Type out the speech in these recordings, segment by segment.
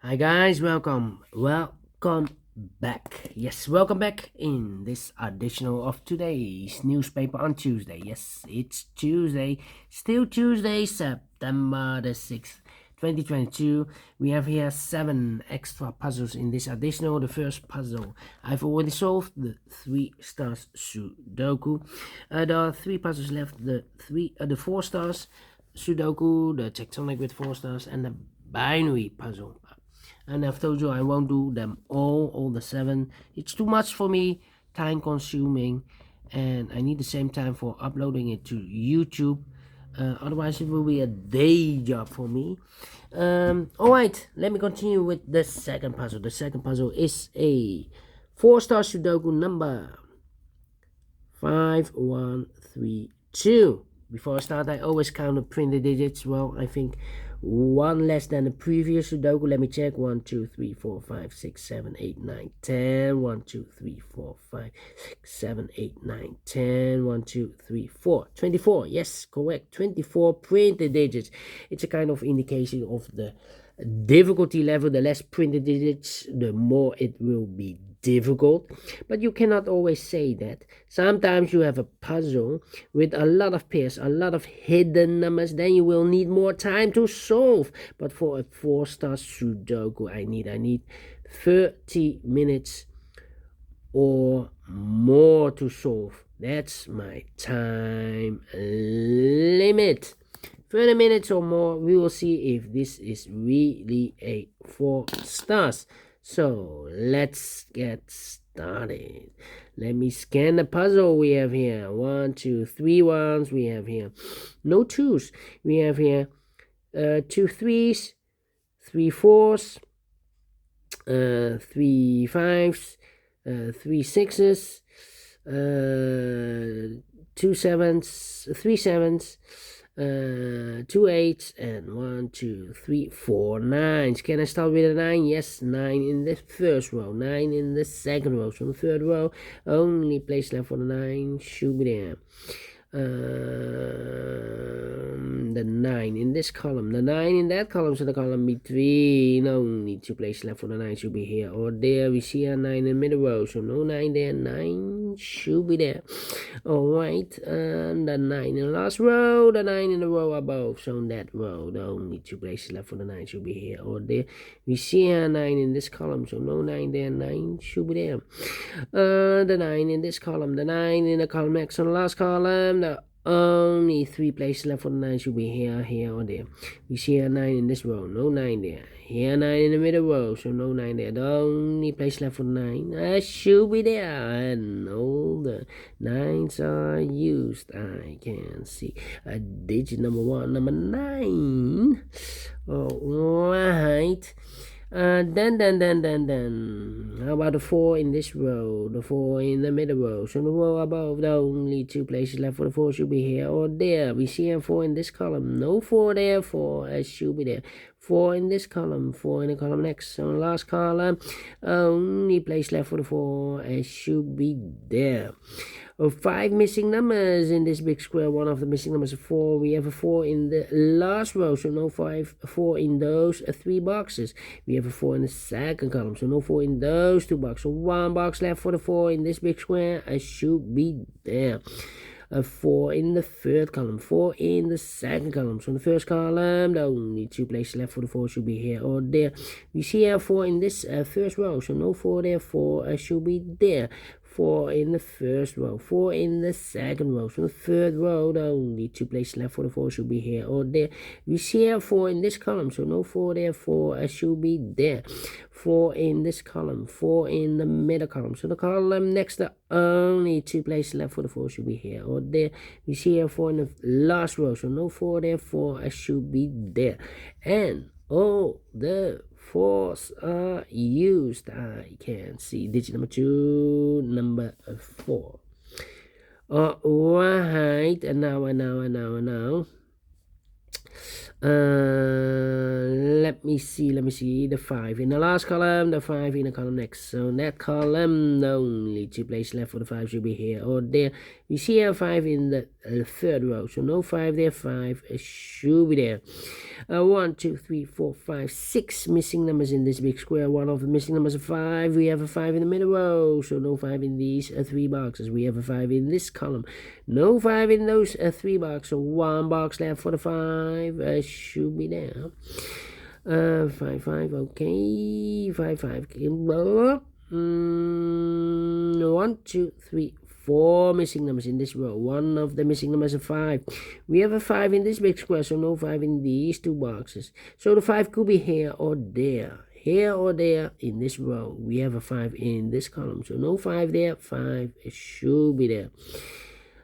Hi guys, welcome back. Yes, welcome back in this additional of today's newspaper on Tuesday. Yes, it's Tuesday, still Tuesday, September the 6th, 2022. We have here 7 extra puzzles in this additional. The first puzzle I've already solved, the 3 stars Sudoku. There are 3 puzzles left, the 4 stars Sudoku, the tectonic with 4 stars, and the binary puzzle. And I've told you I won't do them all the 7. It's too much for me, time consuming, and I need the same time for uploading it to YouTube. Otherwise it will be a day job for me. Alright, let me continue with the second puzzle. The second puzzle is a 4-star Sudoku number 5132. Before I start, I always count the printed digits. Well, I think one less than the previous Sudoku. Let me check. 1, 2, 3, 4, 5, 6, 7, 8, 9, 10. 1, 2, 3, 4, 5, 6, 7, 8, 9, 10. 1, 2, 3, 4. 24. Yes, correct. 24 printed digits. It's a kind of indication of the difficulty level. The less printed digits, the more it will be difficult, but you cannot always say that. Sometimes you have a puzzle with a lot of pairs, a lot of hidden numbers, then you will need more time to solve. But for a 4-star Sudoku, I need 30 minutes or more to solve. That's my time limit. 30 minutes or more. We will see if this is really a 4 stars. So let's get started. Let me scan the puzzle we have here. 1, 2, 3 ones. We have here no 2s. We have here 2 3s, 3 4s, 3 5s, 3 6s, 2 7s, 3 7s, 2 8s, and 1, 2, 3, 4 9s. Can I start with a 9? Yes, 9 in the first row, 9 in the second row. So the third row, only place left for the 9 should be there. The 9 in this column, the 9 in that column, so the column between, only 2 places left for the 9 should be here or there. We see a 9 in the middle row, so no 9 there, 9 should be there. Alright, and the 9 in the last row, the 9 in the row above, so in that row, the only 2 places left for the 9 should be here or there. We see a 9 in this column, so no 9 there, 9 should be there. The 9 in this column, the 9 in the column next on the last column, the only 3 places left for the 9 should be here, here, or there. We see a 9 in this row, no 9 there. Here 9 in the middle row, so no 9 there. The only place left for the 9 should be there, and all the 9s are used. I can see a digit number 1, number 9. Alright. Then. How about the 4 in this row? The 4 in the middle row. So the row above, the only 2 places left for the 4 should be here or there. We see a 4 in this column. No 4 there. 4 should be there. 4 in this column. 4 in the column next. So the last column, only place left for the 4 should be there. 5 missing numbers in this big square. One of the missing numbers is 4. We have a 4 in the last row, so no 4 in those 3 boxes. We have a 4 in the second column, so no 4 in those 2 boxes. So 1 box left for the 4 in this big square. I should be there. A 4 in the third column, 4 in the second column. So in the first column, the only 2 places left for the 4 should be here or there. We see a 4 in this first row, so no 4 there, 4 should be there. 4 in the first row, 4 in the second row. So the third row, the only 2 places left for the 4 should be here or there. We see a 4 in this column, so no 4 there, 4 should be there. 4 in this column, 4 in the middle column. So the column next to only 2 places left for the 4 should be here or there. We see a 4 in the last row, so no 4 there, 4 should be there. And all the 4s are used. I can see digit number 2, number 4. Alright, and now. Let me see the 5 in the last column, the 5 in the column next. So in that column, the only 2 places left for the 5 should be here or there. We see a 5 in the third row, so no 5 there. 5 should be there. 1, 2, 3, 4, 5, 6 missing numbers in this big square. One of the missing numbers is 5. We have a 5 in the middle row, so no 5 in these 3 boxes. We have a 5 in this column, no 5 in those 3 boxes. So 1 box left for the 5 should be there. 5, 5, okay. 5, 5. 1, 2, 3, 4 missing numbers in this row. One of the missing numbers is 5. We have a 5 in this big square, so no 5 in these 2 boxes. So the 5 could be here or there. Here or there in this row. We have a 5 in this column, so no 5 there. 5 should be there.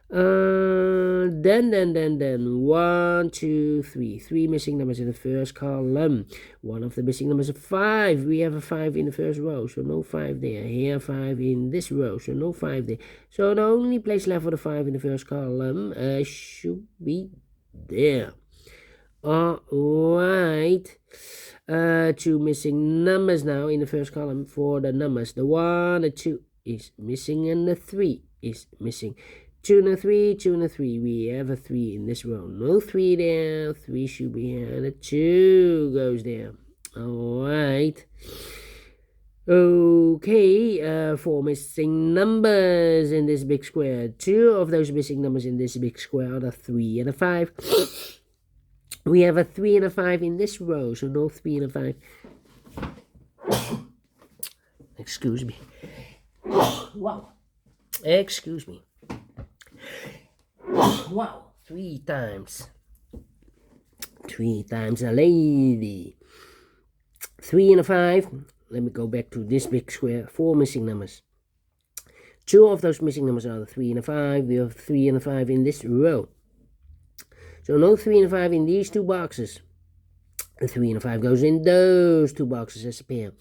Then 1, 2, 3. 3 missing numbers in the first column. One of the missing numbers is 5. We have a 5 in the first row, so no 5 there. Here 5 in this row, so no 5 there. So the only place left for the 5 in the first column should be there. Alright. 2 missing numbers now in the first column for the numbers. The 1, the 2 is missing, and the 3 is missing. 2 and a 3, 2 and a 3. We have a 3 in this row. No 3 there. 3 should be here. And a 2 goes there. Alright. Okay. 4 missing numbers in this big square. 2 of those missing numbers in this big square are the 3 and a 5. We have a 3 and a 5 in this row. So no 3 and a 5. Excuse me. Wow. Excuse me. Wow, 3 times. 3 times a lady. 3 and a 5. Let me go back to this big square. 4 missing numbers. 2 of those missing numbers are the 3 and a 5. We have 3 and a 5 in this row. So no 3 and a 5 in these 2 boxes. The 3 and a 5 goes in those 2 boxes as a pair.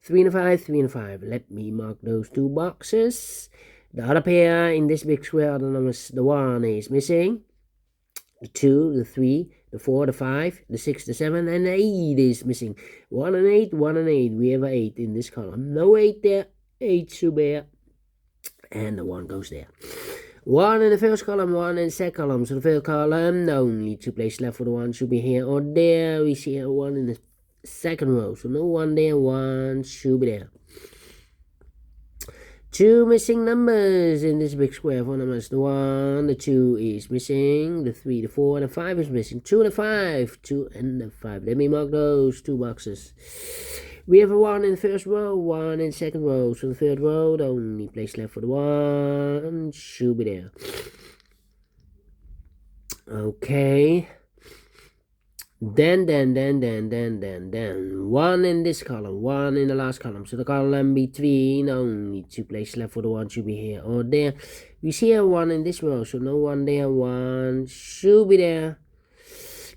3 and a 5, 3 and a 5. Let me mark those 2 boxes. The other pair in this big square are the numbers. The 1 is missing. The 2, the 3, the 4, the 5, the 6, the 7, and the 8 is missing. 1 and 8, 1 and 8. We have an 8 in this column. No 8 there. 8 should be there. And the 1 goes there. 1 in the first column, 1 in the second column. So the first column, only 2 places left for the 1 should be here or there. We see a 1 in the second row. So no 1 there. 1 should be there. 2 missing numbers in this big square. 4 numbers. The 1, the 2 is missing. The 3, the 4, and the 5 is missing. 2 and the 5. 2 and the 5. Let me mark those 2 boxes. We have a 1 in the first row, 1 in the second row. So the third row, the only place left for the 1 should be there. Okay. Then 1 in this column, 1 in the last column. So the column between, only 2 places left for the 1 should be here or there. We see a 1 in this row, so no 1 there. 1 should be there.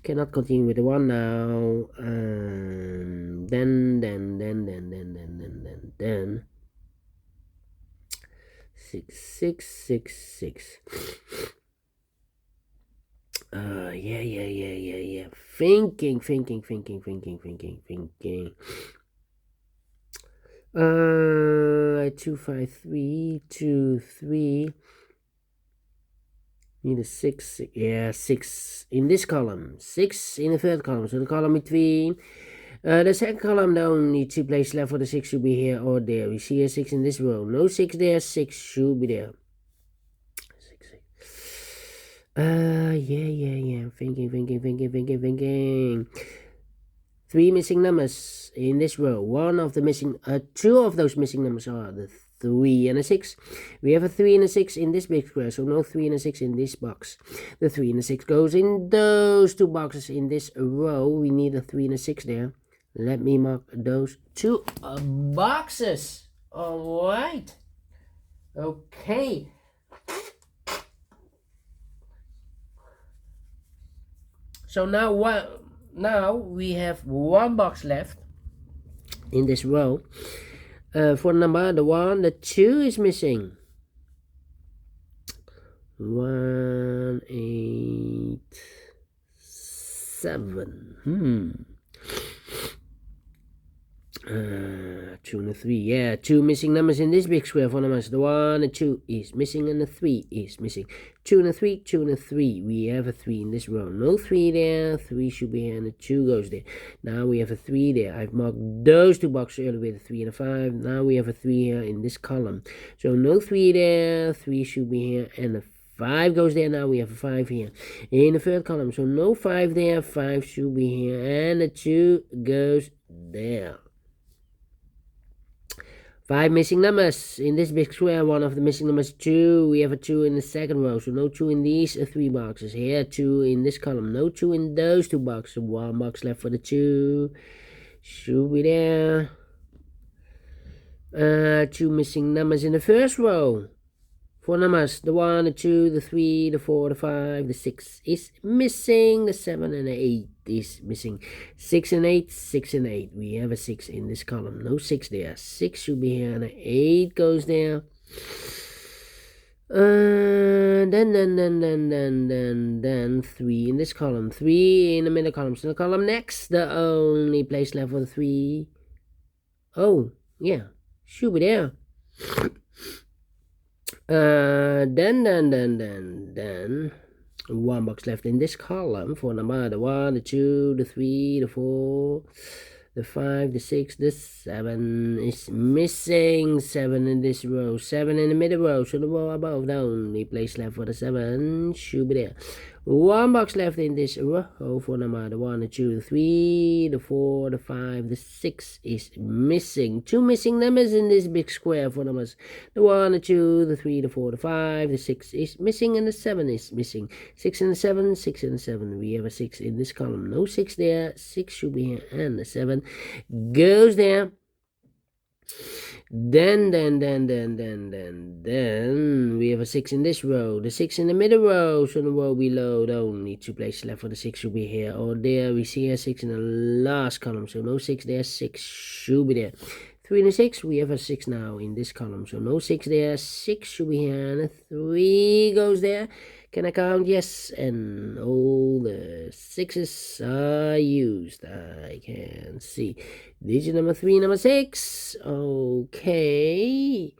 Cannot continue with the 1 now. Then 6, 6, 6, 6. Yeah. Thinking. 2, 5, 3, 2, 3. Need a 6. Yeah, 6 in this column. 6 in the third column. So the column between. The second column, the only 2 places left for the 6 should be here or there. We see a 6 in this row. No 6 there. 6 should be there. Yeah. Thinking. 3 missing numbers in this row. 2 of those missing numbers are the 3 and a 6. We have a 3 and a 6 in this big square, so no 3 and a 6 in this box. The 3 and a 6 goes in those 2 boxes in this row. We need a 3 and a 6 there. Let me mark those 2 boxes. Alright. Okay. So now we have 1 box left in this row. For number, the 1, the 2 is missing. 1, 8, 7. 2 2 and the 3. Yeah, 2 missing numbers in this big square. 4 numbers. The 1, the 2 is missing, and the 3 is missing. 2 and the 3, 2 and the 3. We have a 3 in this row. No 3 there. 3 should be here, and the 2 goes there. Now we have a 3 there. I've marked those 2 boxes earlier with a 3 and a 5. Now we have a 3 here in this column. So no 3 there. 3 should be here, and the 5 goes there. Now we have a 5 here in the third column. So no 5 there. 5 should be here, and the 2 goes there. 5 missing numbers in this big square. One of the missing numbers 2. We have a 2 in the second row. So no 2 in these 3 boxes. Here 2 in this column. No 2 in those 2 boxes. 1 box left for the 2. Should be there. 2 missing numbers in the first row. 4 numbers, the 1, the 2, the 3, the 4, the 5, the 6 is missing. The 7 and the 8 is missing. 6 and 8, 6 and 8. We have a 6 in this column. No 6 there. 6 should be here, and the 8 goes there. Then 3 in this column. 3 in the middle column. So the column next, the only place left for the 3. Oh, yeah. Should be there. Then 1 box left in this column for number the 1, the 2, the 3, the 4, the 5, the 6, the 7 is missing. 7 in this row, 7 in the middle row. So the row above, the only place left for the 7 should be there. 1 box left in this row for number the 1, the 2, the 3, the 4, the 5, the 6 is missing. 2 missing numbers in this big square for numbers. The 1, the 2, the 3, the 4, the 5, the 6 is missing, and the 7 is missing. 6 and the 7, 6 and the 7. We have a 6 in this column. No 6 there. 6 should be here, and the 7 goes there. Then we have a 6 in this row. The 6 in the middle row. So the row below, the only 2 places left for the 6 should be here or there. We see a 6 in the last column. So no 6 there. 6 should be there. 3 and a 6. We have a 6 now in this column. So no 6 there. 6 should be here, and a 3 goes there. Can I count? Yes. And all the 6s are used. I can see. Digit number 3, number 6. Okay.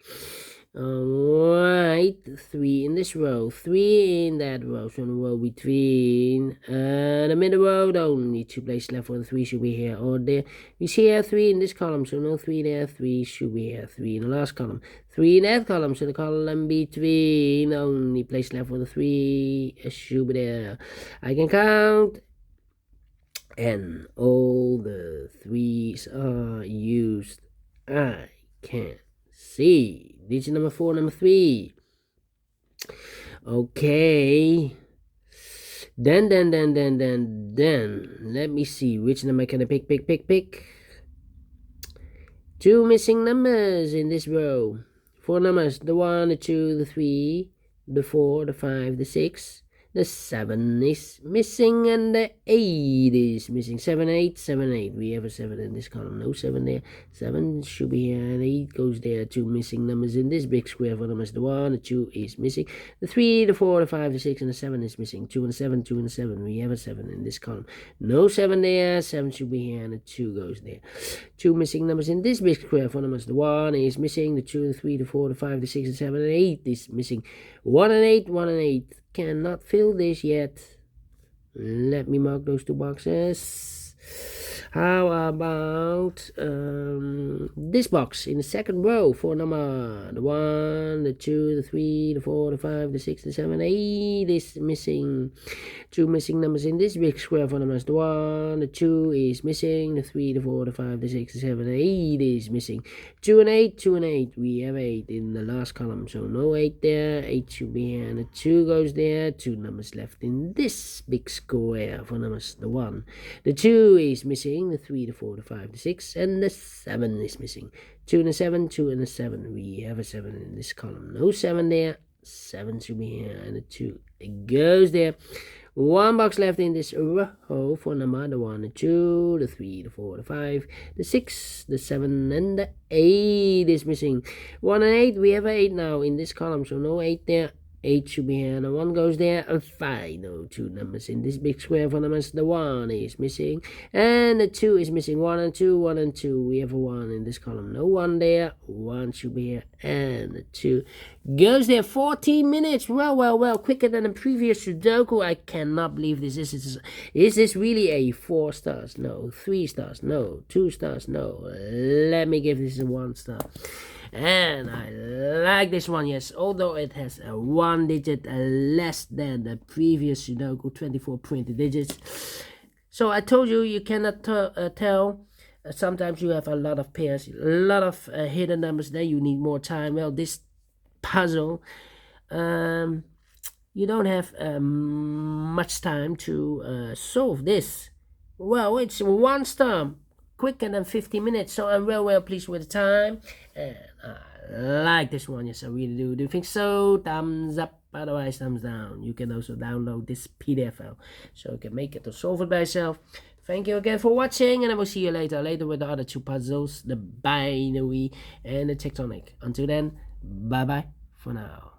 Alright. 3 in this row. 3 in that row. So the row between the middle row. The only 2 places left for the 3 should be here or there. We see here 3 in this column. So no 3 there. 3 should be here. 3 in the last column. 3 in that column. So the column between. The only place left for the 3 should be there. I can count. And all the 3s are used. I can see. Digit number 4, number 3. Okay. Then. Let me see. Which number can I pick? 2 missing numbers in this row. 4 numbers. The 1, the 2, the 3, the 4, the 5, the 6. The 7 is missing, and the 8 is missing. 7, 8, 7, 8. We have a 7 in this column. No 7 there. 7 should be here, and 8 goes there. 2 missing numbers in this big square for numbers. The 1, the 2 is missing. The 3, the 4, the 5, the 6, and the 7 is missing. 2 and the 7, 2 and the 7. We have a 7 in this column. No 7 there. 7 should be here, and the 2 goes there. 2 missing numbers in this big square for numbers. The 1 is missing. The 2, the 3, the 4, the 5, the 6, the 7, and 8 is missing. 1 and 8, 1 and 8. Cannot fill this yet. Let me mark those 2 boxes. How about this box in the second row for number the 1, the 2, the 3, the 4, the 5, the 6, the 7, 8 is missing. 2 missing numbers in this big square for numbers. The 1, the 2 is missing. The 3, the 4, the 5, the 6, the 7, 8 is missing. 2 and 8, 2 and 8. We have 8 in the last column. So no 8 there. 8 should be here, and the 2 goes there. 2 numbers left in this big square for numbers. The 1, the 2 is missing. The 3, the 4, the 5, the 6, and the 7 is missing. 2 and a 7, 2 and a 7. We have a 7 in this column. No 7 there. 7 should be here, and the 2 goes there. 1 box left in this row for number the 1, the 2, the 3, the 4, the 5, the 6, the 7, and the 8 is missing. 1 and 8. We have 8 now in this column, so no 8 there. 8 should be here, and the 1 goes there, and 5. No 2 numbers in this big square for them, as the 1 is missing, and the 2 is missing. 1 and 2, 1 and 2. We have a 1 in this column. No 1 there. 1 should be here, and the 2 goes there. 14 minutes. Well, quicker than the previous Sudoku. I cannot believe this. Is this really a 4 stars? No. 3 stars? No. 2 stars? No. Let me give this a 1 star. And I like this one, yes, although it has a 1 digit less than the previous Sudoku, 24 printed digits. So I told you cannot tell. Sometimes you have a lot of pairs, a lot of hidden numbers, then you need more time. Well, this puzzle, you don't have much time to solve this. Well, it's 1 star. Quicker than 15 minutes, so I'm well pleased with the time, and I like this one. Yes, I really do. Do you think so? Thumbs up, otherwise thumbs down. You can also download this PDF file, so you can make it or solve it by yourself. Thank you again for watching, and I will see you later with the other 2 puzzles, the binary and the tectonic. Until then, bye bye for now.